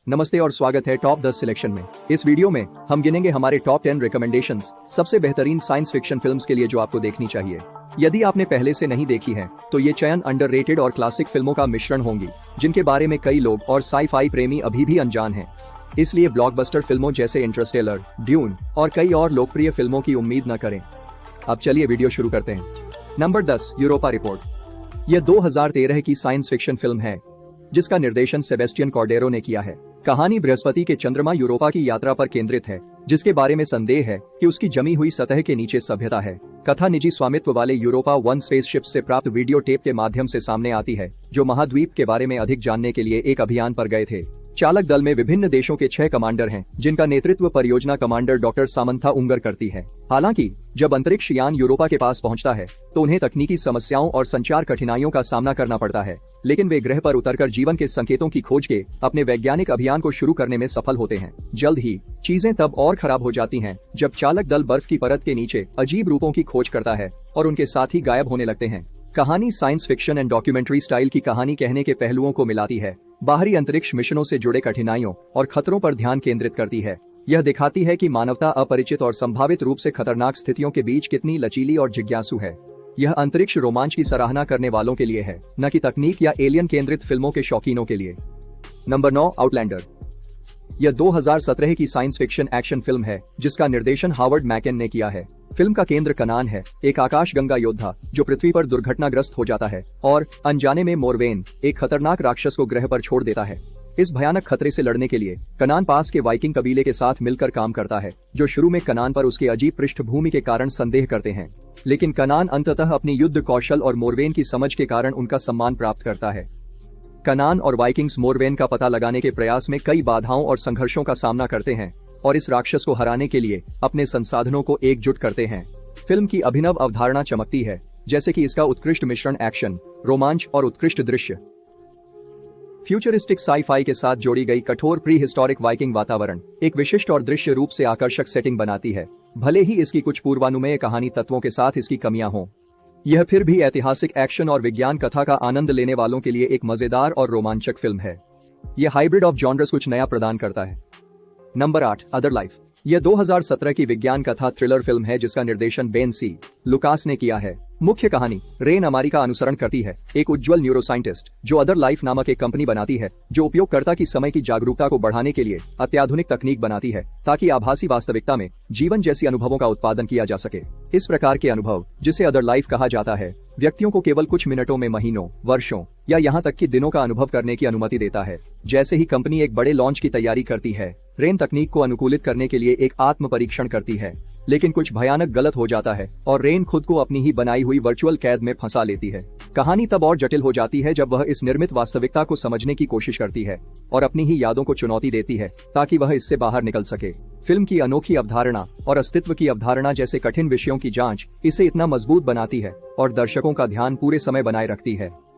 नमस्ते और स्वागत है टॉप 10 सिलेक्शन में। इस वीडियो में हम गिनेंगे हमारे टॉप 10 रिकमेंडेशंस सबसे बेहतरीन साइंस फिक्शन फिल्म्स के लिए जो आपको देखनी चाहिए। यदि आपने पहले से नहीं देखी है तो ये चयन अंडररेटेड और क्लासिक फिल्मों का मिश्रण होंगी जिनके बारे में कई लोग और साई-फाई प्रेमी अभी भी अनजान हैं। इसलिए ब्लॉकबस्टर फिल्मों जैसे इंटरस्टेलर, ड्यून और कई और लोकप्रिय फिल्मों की उम्मीद न करें। अब चलिए वीडियो शुरू करते हैं। Number 10, Europa report. यह 2013 की साइंस फिक्शन फिल्म है जिसका निर्देशन सेबेस्टियन कॉर्डेरो ने किया है। कहानी बृहस्पति के चंद्रमा यूरोपा की यात्रा पर केंद्रित है जिसके बारे में संदेह है कि उसकी जमी हुई सतह के नीचे सभ्यता है। कथा निजी स्वामित्व वाले यूरोपा 1 स्पेसशिप से प्राप्त वीडियो टेप के माध्यम से सामने आती है जो महाद्वीप के बारे में अधिक जानने के लिए एक अभियान पर गए थे। चालक दल में विभिन्न देशों के 6 कमांडर हैं जिनका नेतृत्व परियोजना कमांडर डॉक्टर सामंथा उंगर करती है। हालांकि जब अंतरिक्ष यान यूरोपा के पास पहुंचता है तो उन्हें तकनीकी समस्याओं और संचार कठिनाइयों का सामना करना पड़ता है, लेकिन वे ग्रह पर उतरकर जीवन के संकेतों की खोज के अपने वैज्ञानिक अभियान को शुरू करने में सफल होते हैं। जल्द ही चीजें तब और खराब हो जाती हैं जब चालक दल बर्फ की परत के नीचे अजीब रूपों की खोज करता है और उनके साथी गायब होने लगते हैं। कहानी science fiction and documentary style की कहानी कहने के पहलुओं को मिलाती है, बाहरी अंतरिक्ष मिशनों से जुड़े कठिनाइयों और खतरों पर ध्यान केंद्रित करती है। यह दिखाती है कि मानवता अपरिचित और संभावित रूप से खतरनाक स्थितियों के बीच कितनी लचीली और जिज्ञासु है। यह अंतरिक्ष रोमांच की सराहना करने वालों के लिए है, न कि तकनीक या एलियन केंद्रित फिल्मों के शौकीनों के लिए। Number 9, Outlander. यह 2017 की साइंस फिक्शन एक्शन फिल्म है जिसका निर्देशन हावर्ड मैकेन ने किया है। फिल्म का केंद्र कनान है, एक आकाशगंगा योद्धा जो पृथ्वी पर दुर्घटनाग्रस्त हो जाता है और अनजाने में मोरवेन, एक खतरनाक राक्षस को ग्रह पर छोड़ देता है। इस भयानक खतरे से लड़ने के लिए कनान पास के वाइकिंग कबीले के साथ मिलकर काम करता है जो शुरू में कनान पर उसके अजीब पृष्ठभूमि के कारण संदेह करते हैं, लेकिन कनान अंततः अपनी युद्ध कौशल और मोरवेन की समझ के कारण उनका सम्मान प्राप्त करता है। कनान और वाइकिंग्स मोरवेन का पता लगाने के प्रयास में कई बाधाओं और संघर्षों का सामना करते हैं और इस राक्षस को हराने के लिए अपने संसाधनों को एकजुट करते हैं। फिल्म की अभिनव अवधारणा चमकती है, जैसे कि इसका उत्कृष्ट मिश्रण एक्शन, रोमांच और उत्कृष्ट दृश्य। फ्यूचरिस्टिक साई-फाई के साथ जोड़ी गई कठोर प्री हिस्टोरिक वाइकिंग वातावरण एक विशिष्ट और दृश्य रूप से आकर्षक सेटिंग बनाती है, भले ही इसकी कुछ पूर्वानुमेय कहानी तत्वों के साथ इसकी कमियां हों। यह फिर भी ऐतिहासिक एक्शन और विज्ञान कथा का आनंद लेने वालों के लिए एक मजेदार और रोमांचक फिल्म है। यह हाइब्रिड ऑफ जॉनर्स कुछ नया प्रदान करता है। Number 8, other life. यह 2017 की विज्ञान कथा थ्रिलर फिल्म है जिसका निर्देशन बेन सी. लुकास ने किया है। मुख्य कहानी रेन अमारी का अनुसरण करती है, एक उज्ज्वल न्यूरोसाइंटिस्ट जो अदर लाइफ नामक एक कंपनी बनाती है जो उपयोगकर्ता की समय की जागरूकता को बढ़ाने के लिए अत्याधुनिक तकनीक बनाती है ताकि आभासी वास्तविकता में जीवन जैसी अनुभवों का उत्पादन किया जा सके। इस प्रकार के अनुभव, जिसे अदर लाइफ कहा जाता है, व्यक्तियों को केवल कुछ मिनटों में महीनों, वर्षों या यहाँ तक कि दिनों का अनुभव करने की अनुमति देता है। जैसे ही कंपनी एक बड़े लॉन्च की तैयारी करती है, रेन तकनीक को अनुकूलित करने के लिए एक आत्म परीक्षण करती है, लेकिन कुछ भयानक गलत हो जाता है और रेन खुद को अपनी ही बनाई हुई वर्चुअल कैद में फंसा लेती है। कहानी तब और जटिल हो जाती है जब वह इस निर्मित वास्तविकता को समझने की कोशिश करती है और अपनी ही यादों को चुनौती देती है ताकि वह इससे बाहर निकल सके। फिल्म की अनोखी अवधारणा और अस्तित्व की अवधारणा जैसे कठिन विषयों की जांच इसे इतना मजबूत बनाती है और दर्शकों का ध्यान पूरे समय बनाए रखती है।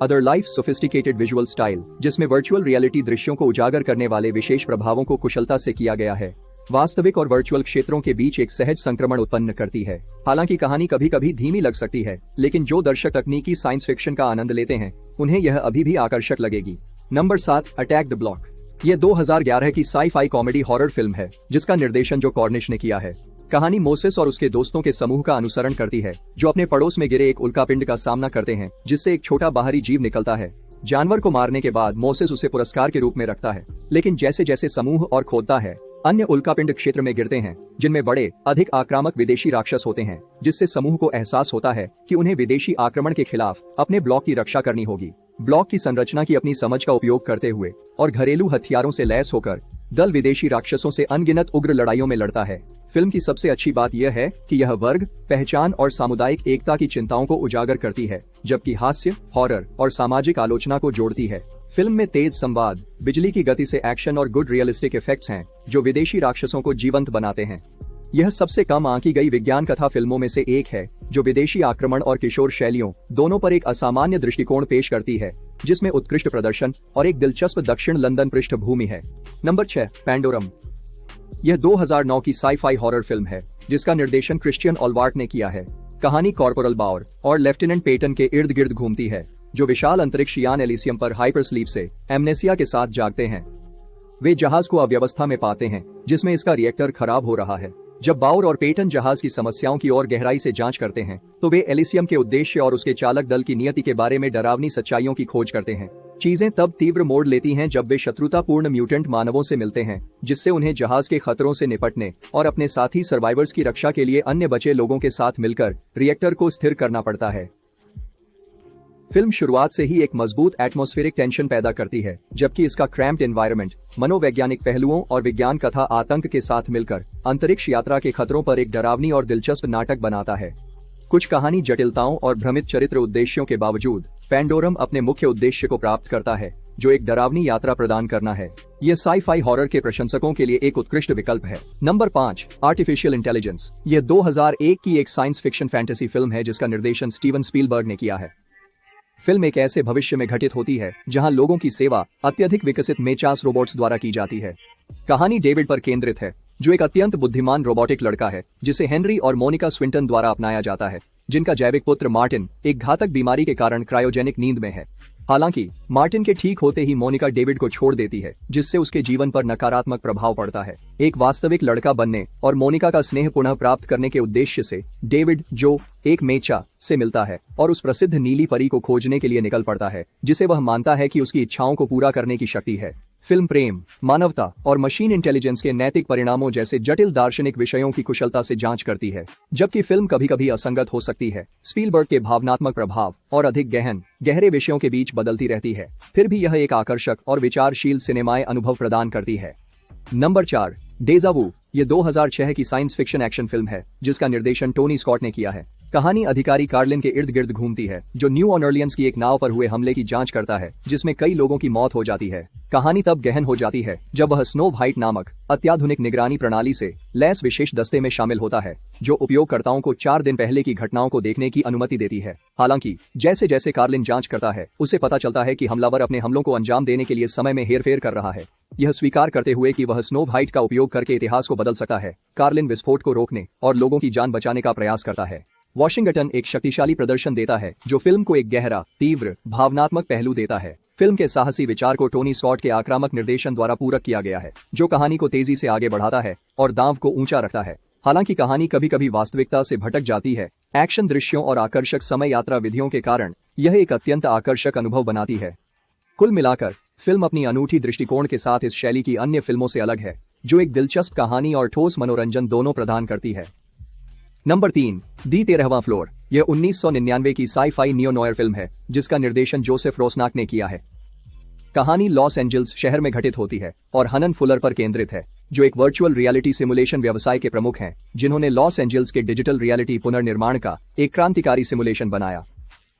Other life sophisticated visual style, जिसमें वर्चुअल रियलिटी दृश्यों को उजागर करने वाले विशेष प्रभावों को कुशलता से किया गया है, वास्तविक और वर्चुअल क्षेत्रों के बीच एक सहज संक्रमण उत्पन्न करती है। हालांकि कहानी कभी कभी धीमी लग सकती है, लेकिन जो दर्शक तकनीकी साइंस फिक्शन का आनंद लेते हैं उन्हें यह अभी भी आकर्षक लगेगी। Number 7, attack the block. यह 2011 की साई-फाई कॉमेडी हॉरर फिल्म है जिसका निर्देशन जो कॉर्निश ने किया है। कहानी मोसेस और उसके दोस्तों के समूह का अनुसरण करती है जो अपने पड़ोस में गिरे एक उल्कापिंड का सामना करते हैं जिससे एक छोटा बाहरी जीव निकलता है। जानवर को मारने के बाद मोसेस उसे पुरस्कार के रूप में रखता है, लेकिन जैसे जैसे समूह और खोदता है, अन्य उल्कापिंड क्षेत्र में गिरते हैं जिनमें बड़े, अधिक आक्रामक विदेशी राक्षस होते हैं, जिससे समूह को एहसास होता है कि उन्हें विदेशी आक्रमण के खिलाफ अपने ब्लॉक की रक्षा करनी होगी। ब्लॉक की संरचना की अपनी समझ का उपयोग करते हुए और घरेलू हथियारों से लैस होकर दल विदेशी राक्षसों से अनगिनत उग्र लड़ाइयों में लड़ता है। फिल्म की सबसे अच्छी बात यह है कि यह वर्ग, पहचान और सामुदायिक एकता की चिंताओं को उजागर करती है, जबकि हास्य, हॉरर और सामाजिक आलोचना को जोड़ती है। फिल्म में तेज संवाद, बिजली की गति से एक्शन और गुड रियलिस्टिक इफेक्ट्स हैं जो विदेशी राक्षसों को जीवंत बनाते हैं। यह सबसे कम आंकी गई विज्ञान कथा फिल्मों में से एक है जो विदेशी आक्रमण और किशोर शैलियों दोनों पर एक असामान्य दृष्टिकोण पेश करती है, जिसमें उत्कृष्ट प्रदर्शन और एक दिलचस्प दक्षिण लंदन पृष्ठभूमि है। Number 6, Pandorum. यह 2009 की साई-फाई हॉरर फिल्म है जिसका निर्देशन क्रिश्चियन ओलवार्ट ने किया है। कहानी कॉर्पोरल बाउर और लेफ्टिनेंट पेटन के इर्द गिर्द घूमती है जो विशाल अंतरिक्ष यान एलिसियम पर हाइपरस्लीप से एमनेसिया के साथ जागते हैं। वे जहाज को अव्यवस्था में पाते हैं जिसमें इसका रिएक्टर खराब हो रहा है। जब बाउर और पेटन जहाज की समस्याओं की और गहराई से जांच करते हैं तो वे एलिसियम के उद्देश्य और उसके चालक दल की नियति के बारे में डरावनी सच्चाइयों की खोज करते हैं। चीजें तब तीव्र मोड़ लेती हैं जब वे शत्रुतापूर्ण म्यूटेंट मानवों से मिलते हैं, जिससे उन्हें जहाज के खतरों से निपटने और अपने साथी सर्वाइवर्स की रक्षा के लिए अन्य बचे लोगों के साथ मिलकर रिएक्टर को स्थिर करना पड़ता है। फिल्म शुरुआत से ही एक मजबूत एटमॉस्फेरिक टेंशन पैदा करती है, जबकि इसका क्रैम्प्ड एनवायरनमेंट मनोवैज्ञानिक पहलुओं और विज्ञान कथा आतंक के साथ मिलकर अंतरिक्ष यात्रा के खतरों पर एक डरावनी और दिलचस्प नाटक बनाता है। कुछ कहानी जटिलताओं और भ्रमित चरित्र उद्देश्यों के बावजूद पैंडोरम अपने मुख्य उद्देश्य को प्राप्त करता है, जो एक डरावनी यात्रा प्रदान करना है। यह साई-फाई हॉरर के प्रशंसकों के लिए एक उत्कृष्ट विकल्प है। Number 5, artificial intelligence. यह 2001 की एक साइंस फिक्शन फैंटेसी फिल्म है जिसका निर्देशन स्टीवन स्पीलबर्ग ने किया है। फिल्म एक ऐसे भविष्य में घटित होती है जहां लोगों की सेवा अत्यधिक विकसित मेचास रोबोट्स द्वारा की जाती है। कहानी डेविड पर केंद्रित है, जो एक अत्यंत बुद्धिमान रोबोटिक लड़का है जिसे हेनरी और मोनिका स्विंटन द्वारा अपनाया जाता है, जिनका जैविक पुत्र मार्टिन एक घातक बीमारी के कारण क्रायोजेनिक नींद में है। हालांकि मार्टिन के ठीक होते ही मोनिका डेविड को छोड़ देती है, जिससे उसके जीवन पर नकारात्मक प्रभाव पड़ता है। एक वास्तविक लड़का बनने और मोनिका का स्नेह पुनः प्राप्त करने के उद्देश्य से डेविड, जो एक मेचा, से मिलता है और उस प्रसिद्ध नीली परी को खोजने के लिए निकल पड़ता है, जिसे वह मानता है कि उसकी इच्छाओं को पूरा करने की शक्ति है। फिल्म प्रेम, मानवता और मशीन इंटेलिजेंस के नैतिक परिणामों जैसे जटिल दार्शनिक विषयों की कुशलता से जांच करती है। जबकि फिल्म कभी-कभी असंगत हो सकती है, स्पीलबर्ग के भावनात्मक प्रभाव और अधिक गहरे विषयों के बीच बदलती रहती है, फिर भी यह एक आकर्षक और विचारशील सिनेमाई अनुभव प्रदान करती है। नंबर 4, डेजा वू। ये 2006 की साइंस फिक्शन एक्शन फिल्म है जिसका निर्देशन टोनी स्कॉट ने किया है। कहानी अधिकारी कार्लिन के इर्द गिर्द घूमती है, जो न्यू ऑर्लियंस की एक नाव पर हुए हमले की जांच करता है जिसमें कई लोगों की मौत हो जाती है। कहानी तब गहन हो जाती है जब वह स्नो व्हाइट नामक अत्याधुनिक निगरानी प्रणाली से लैस विशेष दस्ते में शामिल होता है, जो उपयोगकर्ताओं को 4 दिन पहले की घटनाओं को देखने की अनुमति देती है। हालांकि जैसे जैसे कार्लिन जांच करता है, उसे पता चलता है कि हमलावर अपने हमलों को अंजाम देने के लिए समय में हेरफेर कर रहा है। यह स्वीकार करते हुए कि वह स्नो व्हाइट का उपयोग करके इतिहास को बदल सकता है, कार्लिन विस्फोट को रोकने और लोगों की जान बचाने का प्रयास करता है। वॉशिंगटन एक शक्तिशाली प्रदर्शन देता है जो फिल्म को एक गहरा, तीव्र, भावनात्मक पहलू देता है। फिल्म के साहसी विचार को टोनी स्कॉट के आक्रामक निर्देशन द्वारा पूरक किया गया है, जो कहानी को तेजी से आगे बढ़ाता है और दांव को ऊंचा रखता है। हालांकि कहानी कभी-कभी वास्तविकता से भटक जाती है, एक्शन दृश्यों और आकर्षक समय यात्रा विधियों के कारण यह एक अत्यंत आकर्षक अनुभव बनाती है। कुल मिलाकर फिल्म अपनी अनूठी दृष्टिकोण के साथ इस शैली की अन्य फिल्मों से अलग है, जो एक दिलचस्प कहानी और ठोस मनोरंजन दोनों प्रदान करती है। नंबर 3, दी 13वां फ्लोर। यह 1999 की साई-फाई नियो-नोयर फिल्म है जिसका निर्देशन जोसेफ रोसनाक ने किया है। कहानी लॉस एंजल्स शहर में घटित होती है और हनन फुलर पर केंद्रित है, जो एक वर्चुअल रियलिटी सिमुलेशन व्यवसाय के प्रमुख हैं, जिन्होंने लॉस एंजल्स के डिजिटल रियलिटी पुनर्निर्माण का एक क्रांतिकारी सिमुलेशन बनाया।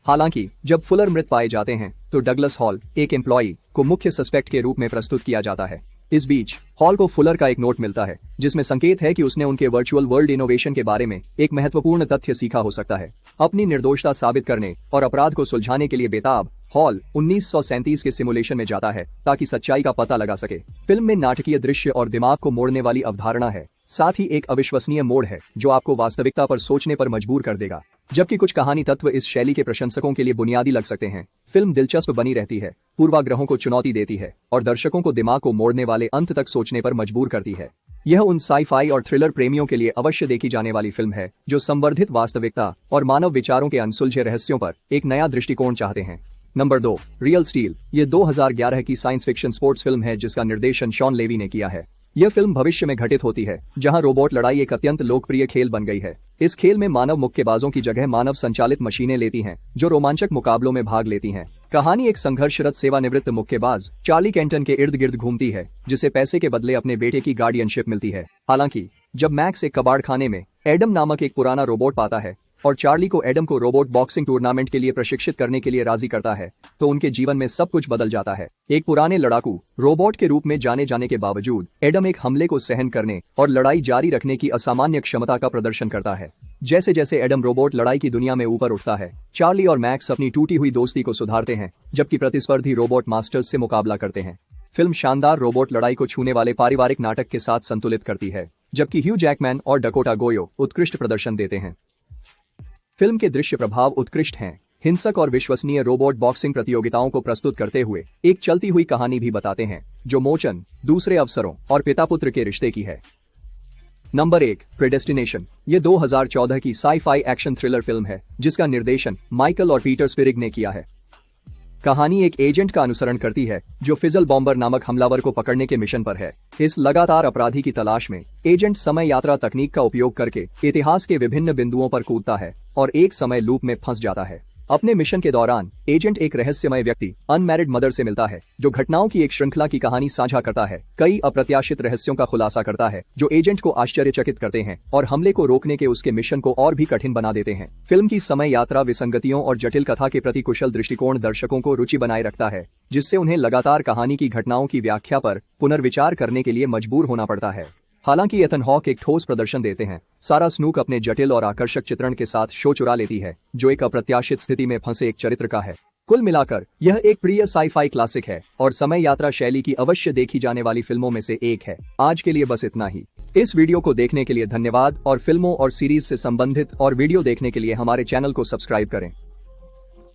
हालांकि जब फुलर मृत पाए जाते हैं तो डगलस हॉल, एक एम्प्लॉई, को मुख्य सस्पेक्ट के रूप में प्रस्तुत किया जाता है। इस बीच हॉल को फुलर का एक नोट मिलता है जिसमें संकेत है कि उसने उनके वर्चुअल वर्ल्ड इनोवेशन के बारे में एक महत्वपूर्ण तथ्य सीखा हो सकता है। अपनी निर्दोषता साबित करने और अपराध को सुलझाने के लिए बेताब हॉल 1937 के सिमुलेशन में जाता है ताकि सच्चाई का पता लगा सके। फिल्म में नाटकीय दृश्य और दिमाग को मोड़ने वाली अवधारणा है, साथ ही एक अविश्वसनीय मोड़ है जो आपको वास्तविकता पर सोचने पर मजबूर कर देगा। जबकि कुछ कहानी तत्व इस शैली के प्रशंसकों के लिए बुनियादी लग सकते हैं, फिल्म दिलचस्प बनी रहती है, पूर्वाग्रहों को चुनौती देती है और दर्शकों को दिमाग को मोड़ने वाले अंत तक सोचने पर मजबूर करती है। यह उन साई-फाई और थ्रिलर प्रेमियों के लिए अवश्य देखी जाने वाली फिल्म है जो संवर्धित वास्तविकता और मानव विचारों के अनसुलझे रहस्यों पर एक नया दृष्टिकोण चाहते हैं। Number 2, real steel. ये 2011 की साइंस फिक्शन स्पोर्ट्स फिल्म है जिसका निर्देशन शॉन लेवी ने किया है। यह फिल्म भविष्य में घटित होती है जहां रोबोट लड़ाई एक अत्यंत लोकप्रिय खेल बन गई है। इस खेल में मानव मुक्केबाजों की जगह मानव संचालित मशीनें लेती हैं, जो रोमांचक मुकाबलों में भाग लेती हैं। कहानी एक संघर्षरत सेवानिवृत्त मुक्केबाज चार्ली कैंटन के इर्द गिर्द घूमती है, जिसे पैसे के बदले अपने बेटे की गार्डियनशिप मिलती है। हालांकि जब मैक्स एक कबाड़खाने में एडम नामक एक पुराना रोबोट पाता है और चार्ली को एडम को रोबोट बॉक्सिंग टूर्नामेंट के लिए प्रशिक्षित करने के लिए राजी करता है, तो उनके जीवन में सब कुछ बदल जाता है। एक पुराने लड़ाकू रोबोट के रूप में जाने जाने के बावजूद एडम एक हमले को सहन करने और लड़ाई जारी रखने की असामान्य क्षमता का प्रदर्शन करता है। जैसे जैसे एडम रोबोट लड़ाई की दुनिया में ऊपर उठता है, चार्ली और मैक्स अपनी टूटी हुई दोस्ती को सुधारते हैं, जबकि प्रतिस्पर्धी रोबोट मास्टर्स से मुकाबला करते हैं। फिल्म शानदार रोबोट लड़ाई को छूने वाले पारिवारिक नाटक के साथ संतुलित करती है, जबकि ह्यू जैकमैन और डकोटा गोयो उत्कृष्ट प्रदर्शन देते हैं। फिल्म के दृश्य प्रभाव उत्कृष्ट हैं, हिंसक और विश्वसनीय रोबोट बॉक्सिंग प्रतियोगिताओं को प्रस्तुत करते हुए एक चलती हुई कहानी भी बताते हैं जो मोचन, दूसरे अवसरों और पिता पुत्र के रिश्ते की है। नंबर 1, प्रेडेस्टिनेशन। ये 2014 की साई-फाई एक्शन थ्रिलर फिल्म है जिसका निर्देशन माइकल और पीटर स्पिरिग ने किया है। कहानी एक एजेंट का अनुसरण करती है जो फिजल बॉम्बर नामक हमलावर को पकड़ने के मिशन पर है। इस लगातार अपराधी की तलाश में एजेंट समय यात्रा तकनीक का उपयोग करके इतिहास के विभिन्न बिंदुओं पर कूदता है और एक समय लूप में फंस जाता है। अपने मिशन के दौरान एजेंट एक रहस्यमय व्यक्ति अनमैरिड मदर से मिलता है जो घटनाओं की एक श्रृंखला की कहानी साझा करता है। कई अप्रत्याशित रहस्यों का खुलासा करता है जो एजेंट को आश्चर्यचकित करते हैं और हमले को रोकने के उसके मिशन को और भी कठिन बना देते हैं। फिल्म की समय यात्रा विसंगतियों और जटिल कथा के प्रति कुशल दृष्टिकोण दर्शकों को रुचि बनाए रखता है, जिससे उन्हें लगातार कहानी की घटनाओं की व्याख्या पर पुनर्विचार करने के लिए मजबूर होना पड़ता है। हालांकि एथन हॉक एक ठोस प्रदर्शन देते हैं, सारा स्नूक अपने जटिल और आकर्षक चित्रण के साथ शो चुरा लेती है जो एक अप्रत्याशित स्थिति में फंसे एक चरित्र का है। कुल मिलाकर यह एक प्रिय साई-फाई क्लासिक है और समय यात्रा शैली की अवश्य देखी जाने वाली फिल्मों में से एक है। आज के लिए बस इतना ही। इस वीडियो को देखने के लिए धन्यवाद और फिल्मों और सीरीज से संबंधित और वीडियो देखने के लिए हमारे चैनल को सब्सक्राइब करें।